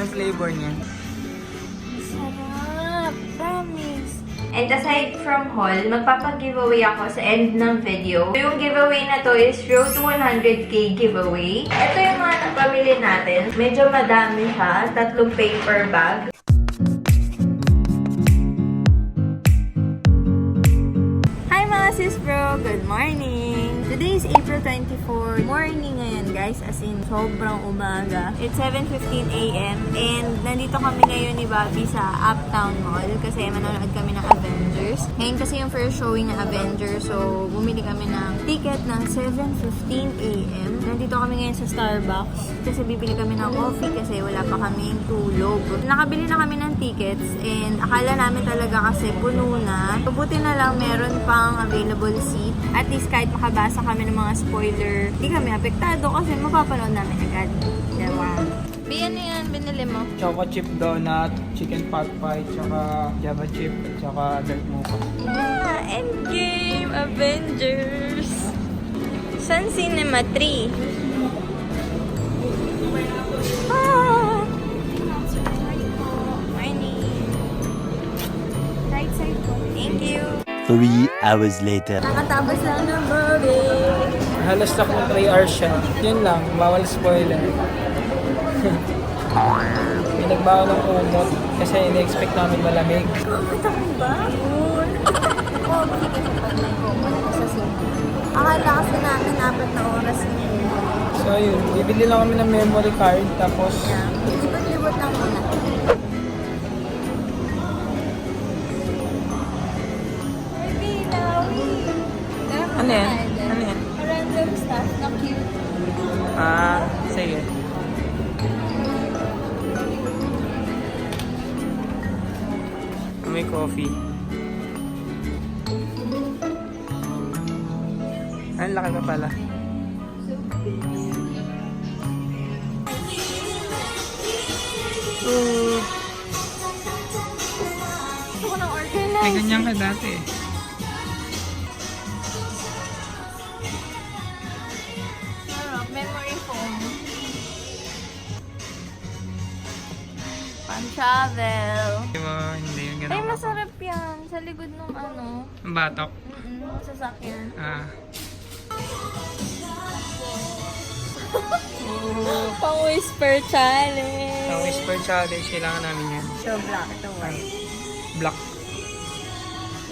Anong flavor niya? Sarap! Promise! And aside from haul, magpapag-giveaway ako sa end ng video. Yung giveaway na to is Road to 100k giveaway. Ito yung mga napamili natin. Medyo madami siya. 3 paper bag. Hi mga sis bro! Good morning! Today is April 24. Morning ngayon guys, as in sobrang umaga. It's 7:15 AM and nandito kami ngayon ni Bobby sa Uptown Mall kasi manonood kami ng Avengers. Ngayon kasi yung first showing ng Avengers, so bumili kami ng ticket ng 7:15 AM. Nandito kami ngayon sa Starbucks kasi bibili kami ng coffee kasi wala pa kaming tulog. Nakabili na kami ng tickets and akala namin talaga kasi puno na. Buti na lang meron pang available seat. At least kahit makabasa kami ng mga spoiler, hindi kami apektado kasi mapapanood namin agad. Diba? Bi, ano yan? Binili mo? Choco chip donut, chicken pot pie, tsaka java chip, tsaka dark mocha. Endgame Avengers! Sun Cinema 3. Morning. Right side po. Thank you. 3 hours later. Nakatapos lang ng movie. Halos na kung 3 hours siya. Yun lang, bawal spoiler. Pinagbawa ng umot kasi in-expect namin malamig. Matang ba? Oo, bakit pag may comment sa cinema. Akala kasi namin 4 na oras yun. So yun, bibili lang kami ng memory card tapos Libot-libot lang muna. ano yan? Ano yan? Random stuff na cute. Ah, sige. May coffee. Ang laki pa pala. Gusto ko ng organize. May ganyan ka dati eh. Sarap. Memory foam. Pan-travel. Diba, hindi yung Ay, ganun. masarap yan. Sa likod ng ano. Ang batok. Sasakyan. Ah. Pang-whisper challenge. Ang whisper challenge, kailangan namin yan. So, black. Ito white. Black.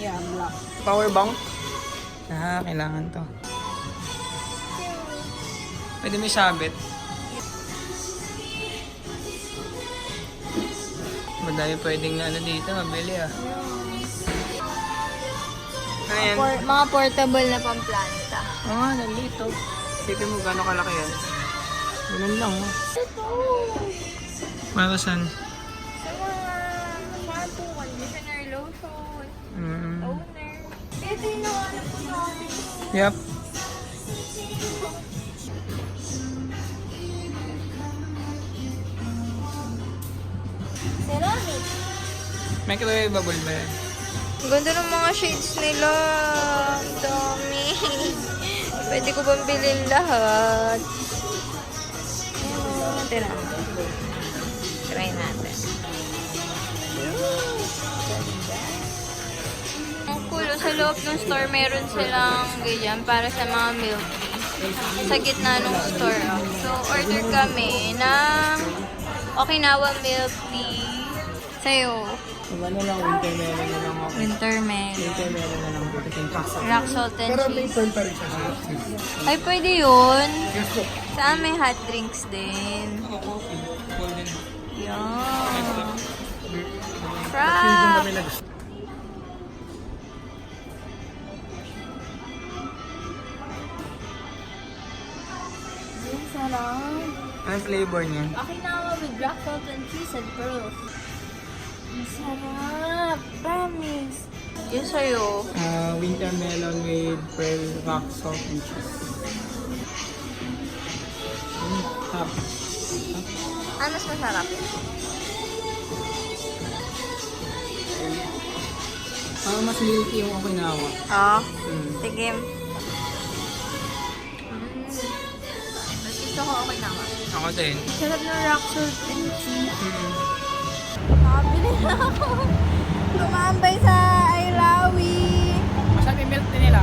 Yeah, black. Power bank. Ah, kailangan to. Pwede may sabit. Madami pwedeng ano dito, mabili ah. Ano yan? Mga portable na pamplanta. Oo nga, nalito. Isipin mo gano'ng kalaki yan. Ganun lang oh. Ito. Para saan? Sa mga shampoo, conditioner, lotion, toner. Ito yung nakalap ko natin. Yup. Ceramic. Microwavable ba yan? Ganda ng mga shades nila. Ang dami. Pwede ko bang bilhin lahat? Tira. Try natin. Ang cool. Sa loob ng store, meron silang ganyan para sa mga milk tea. Sa gitna ng store. So, order kami ng Okinawa milk tea. Sa'yo. Kung ano lang, winter melon na lang ako. Winter melon. Winter melon na lang. Rock salt and cheese. turn pa rin siya. Ay, pwede yun. Saan may hot drinks din? Coffee. Golden. Yan. Frap! Ang sarap. Anong flavor niya? Okinawa with rock salt and cheese and pearls. Ang sarap. Promise. Yun sa'yo. Winter melon with pearl, rock salt, and cheese. Tap. Ano mas masarap? Mas milky yung Okinawa. Oo. Mm. Sige. Mas gusto ako, okay na ako. Ako din. Sarap ng rock salt and cheese. Nakabili na ako. Tumambay sa Ailawi. Masarap yung milk din nila.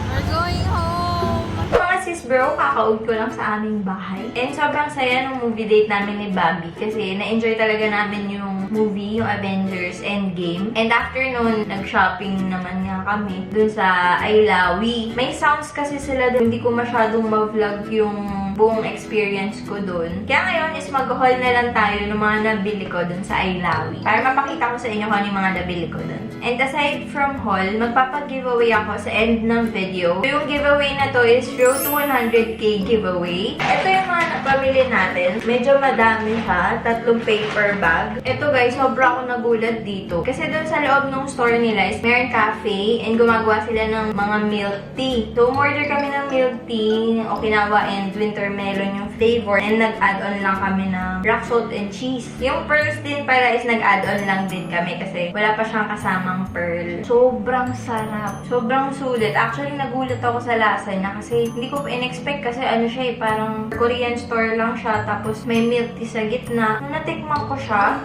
We're going home. Mga sis bro, kaka-uwi ko lang sa aming bahay. And sobrang saya ng movie date namin ni Bobby. Kasi na-enjoy talaga namin yung movie, yung Avengers Endgame. And after nun, nag-shopping naman nga kami dun sa Ailawi. May sounds kasi sila dun. Hindi ko masyadong ma-vlog yung buong experience ko dun. Kaya ngayon is mag-haul na lang tayo ng mga nabili ko dun sa Ailawi. Para mapakita ko sa inyo kung ano yung mga nabili ko dun. And aside from haul, magpapag-giveaway ako sa end ng video. So, yung giveaway na to is Road to 100k giveaway. Ito yung mga napamili natin. Medyo madami siya. 3 paper bag. Ito guys, sobra ako nagulat dito. Kasi dun sa loob ng store nila is meron cafe and gumagawa sila ng mga milk tea. So, umorder kami ng milk tea, Okinawa and winter melon yung flavor. And nag-add-on lang kami ng rock salt and cheese. Yung pearls din para is nag-add-on lang din kami kasi wala pa siyang kasamang pearl. Sobrang sarap. Sobrang sulit. Actually, nagulat ako sa lasa niya kasi hindi ko in-expect kasi ano siya parang Korean store lang siya tapos may milk tea sa gitna. Nung natikman ko siya,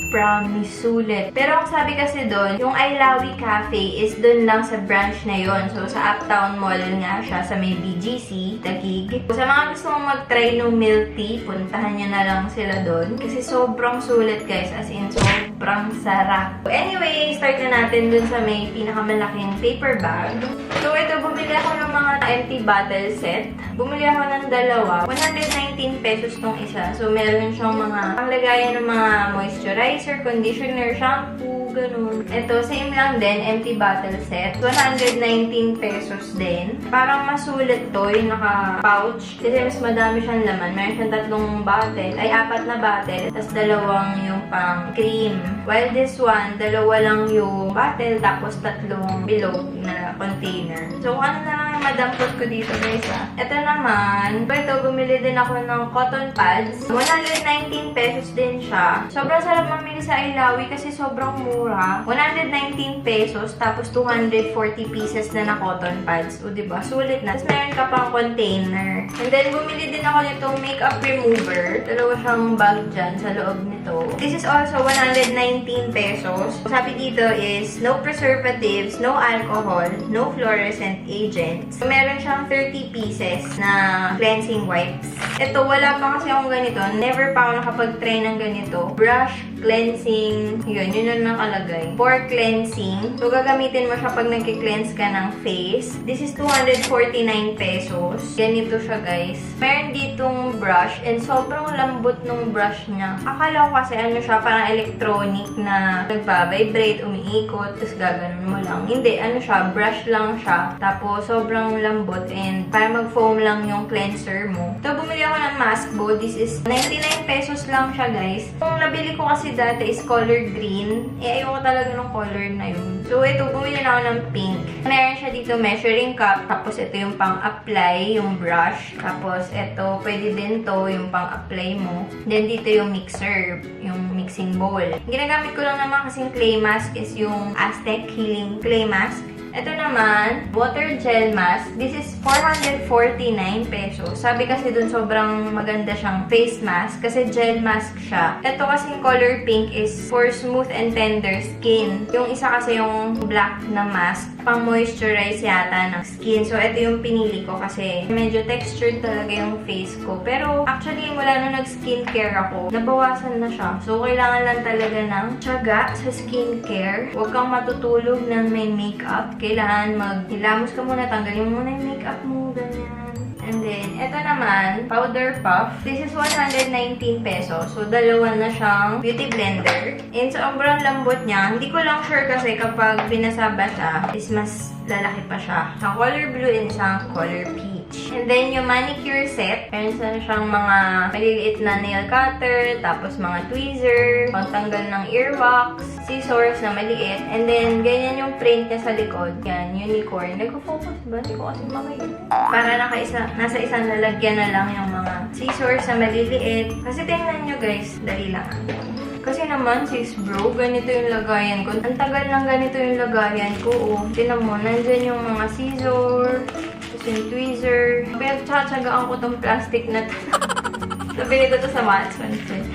promise, sulit. Pero ang sabi kasi doon, yung Ailawi Cafe is doon lang sa branch na yon. So, sa Uptown Mall nga siya, sa may BGC, Taguig. So, sa mga gusto mong mag-try ng milk tea, puntahan nyo na lang sila doon. Kasi sobrang sulit, guys. As in, sobrang sarap. So, anyway, start na natin doon sa may pinakamalaking paper bag. So, ito, bumili ako ng mga empty bottle set. Bumili ako ng dalawa. 119 pesos tong isa. So, meron siyang mga panglagayan ng mga moisturizer, conditioner, shampoo, ganun. Ito, same lang din, empty bottle set. 119 pesos din. Parang masulit to, yung naka-pouch. Kasi mas madami siyang laman. Meron siyang 3 bottle, ay 4 na bottle, tapos 2 yung pang cream. While this one, 2 lang yung bottle, tapos 3 below na container. So, kung ano na lang yung madampot ko dito, guys, Ito naman, ito, bumili din ako ng cotton pads. 119 pesos din siya. Sobrang sarap mamili sa Ailawi kasi sobrang mura. 119 pesos, tapos 240 pieces na cotton pads. O, diba? Sulit na. Tapos meron ka pang container. And then, bumili din ako nitong makeup remover. Dalawa siyang bag dyan sa loob nito. This is also 119 pesos. Sabi dito is, no preservatives, no alcohol, no fluorescent agents. So, meron siyang 30 pieces na cleansing wipes. Ito, wala pa kasi akong ganito. Never pa ako nakapag-try ng ganito. Brush, cleansing, yun yung nakalagay. For cleansing. So, gagamitin mo siya pag nag-cleanse ka ng face. This is 249 pesos. Ganito siya, guys. Meron ditong brush and sobrang lambot ng brush niya. Akala ko kasi ano siya, parang electronic na nagpa-vibrate, umiikot, tapos gaganon mo lang. Hindi, ano siya, brush lang siya. Tapos, sobrang lambot and para mag-foam lang yung cleanser mo. Ito, bumili ako ng mask bowl. This is 99 pesos lang siya, guys. Kung nabili ko kasi dati is color green. Eh, ayoko talaga ng color na yun. So, ito, bumili na ako ng pink. Meron siya dito measuring cup. Tapos, ito yung pang-apply, yung brush. Tapos, ito, pwede din to yung pang-apply mo. Then, dito yung mixer, yung mixing bowl. Ginagamit ko lang naman kasing clay mask is yung Aztec Healing Clay Mask. Ito naman, water gel mask. This is 449 pesos. Sabi kasi dun sobrang maganda siyang face mask kasi gel mask siya. Ito kasing color pink is for smooth and tender skin. Yung isa kasi yung black na mask, pang moisturize yata ng skin. So, ito yung pinili ko kasi medyo textured talaga yung face ko. Pero, actually, mula nung nag-skincare ako, nabawasan na siya. So, kailangan lang talaga ng tiyaga sa skincare. Huwag kang matutulog ng may makeup. Kailangan maghilamos ka muna, tanggalin mo muna yung makeup mo, ganyan. And then, ito naman, powder puff. This is 119 pesos. So, dalawa na siyang beauty blender. And sobrang lambot niya. Hindi ko lang sure kasi kapag binasaba siya, is mas lalaki pa siya. Isang color blue and isang color peach. And then, yung manicure set. Meron siyang mga maliliit na nail cutter, tapos mga tweezer, pangtanggal ng earwax, scissors na maliit. And then, ganyan yung print niya sa likod. Yan, unicorn. Nagko-focus ba? Hindi ko kasi makikita. Para nasa isang lalagyan na lang yung mga scissors na maliliit. Kasi tingnan nyo guys, dali lang. Kasi naman, sis bro, ganito yung lagayan ko. Ang tagal lang ganito yung lagayan ko, oh. Tingnan mo, nandyan yung mga scissors, tapos yung tweezer. Pinagtsatsagaan ko tong plastic na to. Nabili ko to sa Watsons.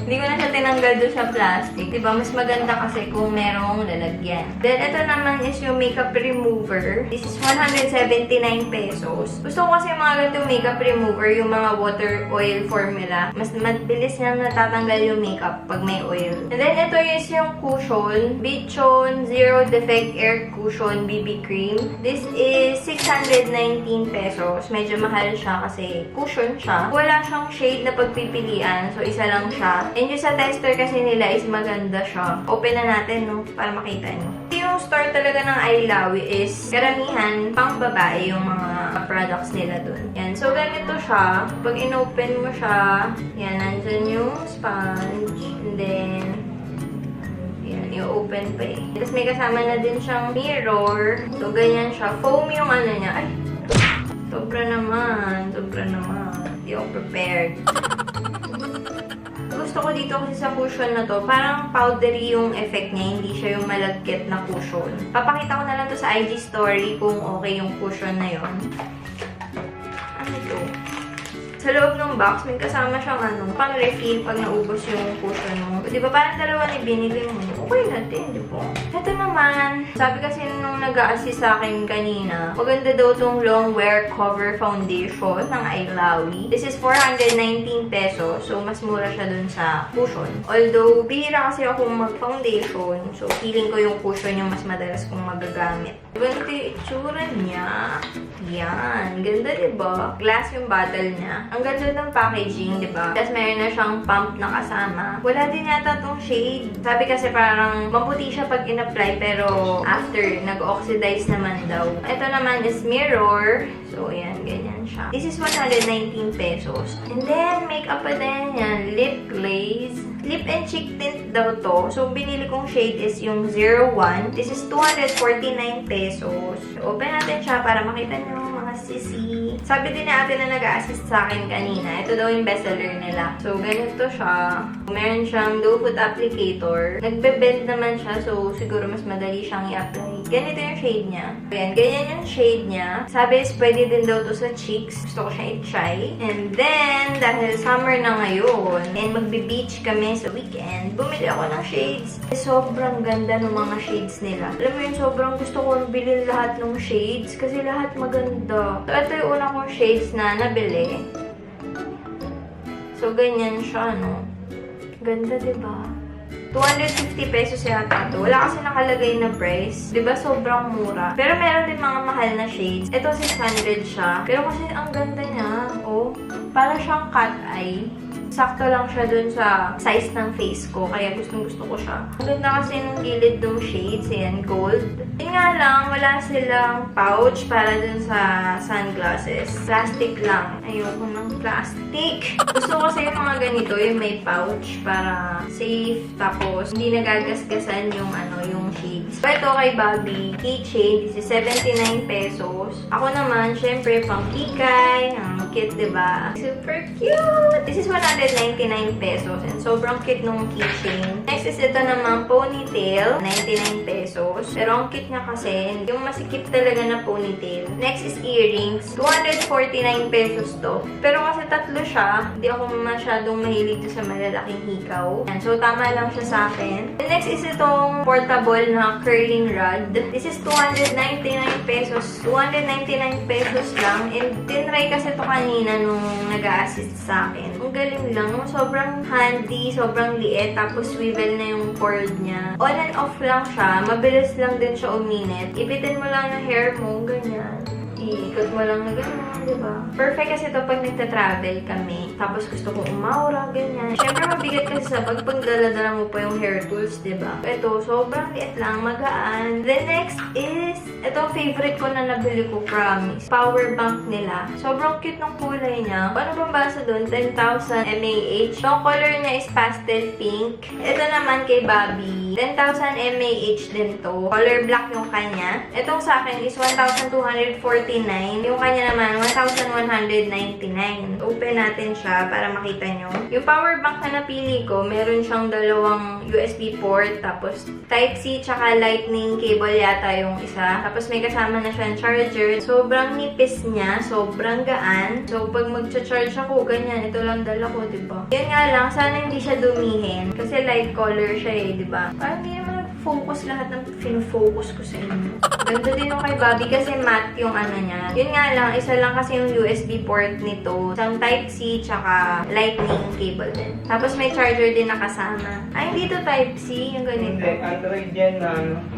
Hindi ko na siya tinanggal doon sa plastic. Diba? Mas maganda kasi kung merong lalagyan. Then, ito naman is yung makeup remover. This is 179 pesos. Gusto ko kasi yung mga ganitong makeup remover, yung mga water oil formula. Mas mabilis niyang natatanggal yung makeup pag may oil. And then, ito is yung cushion. Bichon Zero Defect Air Cushion BB Cream. This is 619 pesos. Medyo mahal siya kasi cushion siya. Wala siyang shade na pagpipilian. So, isa lang siya. And yung sa tester kasi nila is maganda siya. Open na natin, no? Para makita nyo. Yung store talaga ng iLawi is karamihan pang babae yung mga products nila dun. Yan. So, ganito siya. Pag in-open mo siya, yan, nandyan yung sponge. And then, yan, i-open pa eh. Tapos may kasama na din siyang mirror. So, ganyan siya. Foam yung ano niya. Ay! Sobra naman. Sobra naman. Hindi ako prepared. Gusto ko dito kasi sa cushion na to, parang powdery yung effect niya, hindi siya yung malagkit na cushion. Papakita ko na lang to sa IG story kung okay yung cushion na yon. Ano to? Sa loob ng box, may kasama siyang ano, pang refill pag naubos yung cushion mo. Di ba parang dalawa ni binili mo? Okay natin, di ba? Ito naman, sabi kasi nung nag-a-assist sa akin kanina, maganda daw tong long wear cover foundation ng iLawi. This is 419 pesos, so mas mura siya dun sa cushion. Although, bihira kasi ako mag-foundation, so feeling ko yung cushion yung mas madalas kong magagamit. Diba ito yung itsura niya? Yan, ganda diba? Glass yung bottle niya. Ang ganda ng packaging, di ba? Tapos meron na siyang pump na kasama. Wala din yata tong shade. Sabi kasi parang maputi siya pag in-apply, pero after, nag-oxidize naman daw. Ito naman is mirror. So, yan, ganyan siya. This is 119 pesos. And then, makeup pa din yan. Lip glaze. Lip and cheek tint daw to. So, binili kong shade is yung 01. This is 249 pesos. So, open natin siya para makita nyo mga sisi. Sabi din na ate na nag-a-assist sa akin kanina. Ito daw yung bestseller nila. So, ganito siya. Meron siyang doe foot applicator. Nagbe-bend naman siya. So, siguro mas madali siyang i-apply. Ganito yung shade niya. Ayan, ganyan yung shade niya. Sabi is pwede din daw to sa cheeks. Gusto ko siya i-try. And then, dahil summer na ngayon, and magbe-beach kami sa weekend, bumili ako ng shades. Sobrang ganda ng mga shades nila. Alam mo yun, sobrang gusto ko bilhin lahat ng shades kasi lahat maganda. So, ito yung una kong shades na nabili. So, ganyan siya, no? Ganda, diba? 250 pesos yata to. Wala kasi nakalagay na price. Diba sobrang mura? Pero meron din mga mahal na shades. Ito 600 siya. Pero kasi ang ganda niya. Oh, para siyang cat eye. Sakto lang siya dun sa size ng face ko. Kaya gustong-gusto ko siya. Ang ganda kasi ng gilid ng shades. Ayan, gold. Yun nga lang, wala silang pouch para dun sa sunglasses. Plastic lang. Ayoko ng plastic. Gusto ko kasi yung mga ganito, yung may pouch para safe. Tapos, hindi nagagasgasan yung yung shades. So, ito kay Bobby, keychain. This is 79 pesos. Ako naman, syempre, pang kikay. Ang cute, diba? Super cute! This is 199 pesos. And sobrang cute nung keychain. Next is ito naman, ponytail. 99 pesos. Pero ang cute niya kasi, yung masikip talaga na ponytail. Next is earrings. 249 pesos to. Pero kasi tatlo siya, hindi ako masyadong mahilig sa malalaking hikaw. And so, tama lang siya sa akin. And next is itong portable na curling rod. This is 299 pesos. 299 pesos lang. And tinry kasi to kanina nung nag-a-assist sa akin. Ang galing lang. Sobrang handy, sobrang liit. Tapos swivel na yung cord niya. On and off lang siya. Mabilis lang din siya uminit. Ipitin mo lang yung hair mo. Ganyan. Iikot mo lang na gano'n, diba? Perfect kasi ito pag nagta-travel kami. Tapos gusto kong umaura, ganyan. Siyempre, mabigat kasi sa pagdala-dala mo pa yung hair tools, diba? Ito, sobrang liit lang, magaan. The next is, ito favorite ko na nabili ko, promise. Power bank nila. Sobrang cute ng kulay niya. Ano bang basa doon? 10,000 mAh. Yung color niya is pastel pink. Ito naman kay Bobby. 10,000 mAh din to. Color black yung kanya. Itong sa akin is 1,249 1,999. Yung kanya naman, 1,199. Open natin siya para makita nyo. Yung power bank na napili ko, meron siyang dalawang USB port, tapos Type-C tsaka lightning cable yata yung isa. Tapos may kasama na siyang charger. Sobrang nipis niya, sobrang gaan. So, pag mag-charge ako, ganyan, ito lang dala ko, diba? Yun nga lang, sana hindi siya dumihin. Kasi light color siya eh, diba? Parang hindi naman focus lahat ng fino-focus ko sa inyo. Ganda din yung kay Bobby kasi matte yung ano niya. Yun nga lang, isa lang kasi yung USB port nito. Isang Type-C tsaka lightning cable din. Tapos may charger din nakasama. Ay, hindi to Type-C, yung ganito. Hindi, Android yan na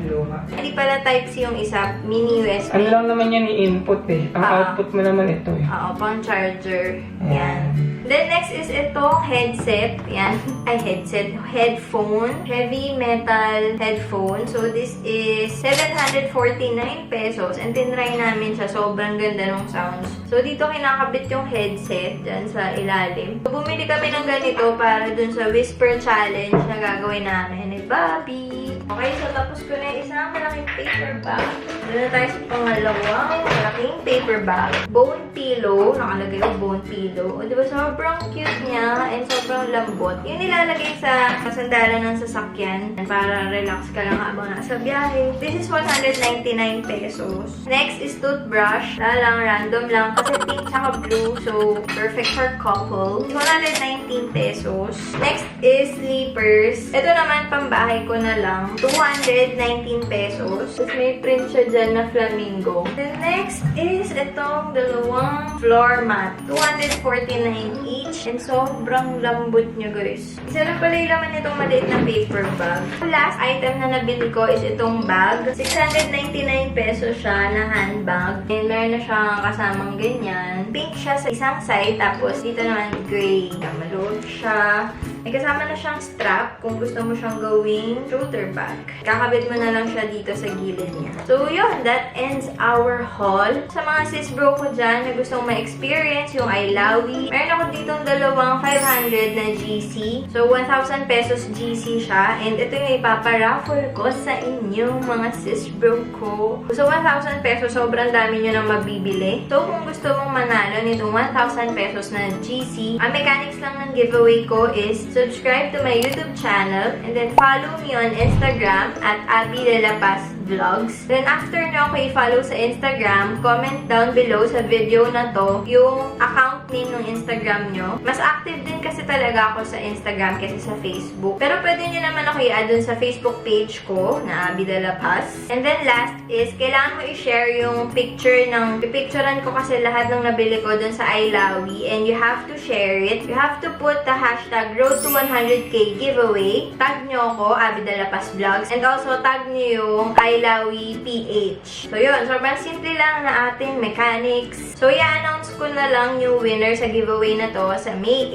luha. Hindi pala Type-C yung isa, mini USB. Ano lang naman yan i-input eh. Ang output mo naman ito eh. Oo, pang charger. Yan. Then, next is itong headset. Yan. Ay, headset. Headphone. Heavy metal headphone. So, this is 749 pesos. And tinry namin siya. Sobrang ganda ng sounds. So, dito kinakabit yung headset dyan sa ilalim. So, bumili kami ng ganito para dun sa Whisper Challenge na gagawin namin ni Bobby. Okay, so tapos ko na yung isang malaking paper bag. Doon na tayo sa pangalawang malaking paper bag. Bone pillow. Nakalagay yung bone pillow. O, diba sobrang cute niya and sobrang lambot. Yung nilalagay sa sandalan ng sasakyan para relax ka lang habang nasa biyahe. This is 199 pesos. Next is toothbrush. Lang, random lang. Kasi pink tsaka blue. So, perfect for couple. 119 pesos. Next is sleepers. Ito naman, pambahay ko na lang. 219 pesos. Tapos may print siya dyan na flamingo. The next is itong dalawang floor mat. 249 each. And sobrang lambot niya, guys. Isa lang pala yung laman nitong maliit na paper bag. Last item na nabili ko is itong bag. 699 pesos siya na handbag. And meron na siyang kasamang ganyan. Pink siya sa isang side. Tapos dito naman gray. Maluwag siya. May kasama na siyang strap kung gusto mo siyang gawing shoulder bag. Kakabit mo na lang siya dito sa gilid niya. So, yun. That ends our haul. Sa mga sis bro ko dyan na gustong ma-experience yung iLawi, meron ako ditong dalawang 500 na GC. So, 1,000 pesos GC siya. And ito yung ipaparaffle ko sa inyo, mga sis bro ko. So, 1,000 pesos, sobrang dami nyo nang mabibili. So, kung gusto mong manalo nitong 1,000 pesos na GC, ang mechanics lang ng giveaway ko is subscribe to my YouTube channel and then follow me on Instagram at Abby De La Paz Vlogs. Then after nyo ako i-follow sa Instagram, comment down below sa video na to yung account name ng Instagram nyo. Mas active din kasi talaga ako sa Instagram kasi sa Facebook. Pero pwede nyo naman ako i-add dun sa Facebook page ko na Abby De La Paz. And then last is, kailangan mo i-share yung picture ng, pipicturean ko kasi lahat ng nabili ko dun sa iLawi and you have to share it. You have to put the hashtag Road to 100k giveaway. Tag nyo ako, Abby De La Paz Vlogs. And also, tag nyo yung iLawi PH. So, yun. Sobrang simple lang na ating mechanics. So, i-announce ko na lang yung winner sa giveaway na to sa May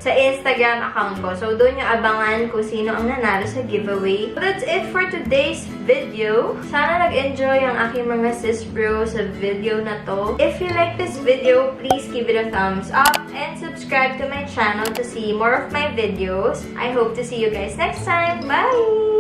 8 sa Instagram account ko. So, doon yung abangan kung sino ang nanalo sa giveaway. So, that's it for today's video. Sana nag-enjoy ang aking mga sis bro sa video na to. If you like this video, please give it a thumbs up and subscribe to my channel to see more of my videos. I hope to see you guys next time. Bye!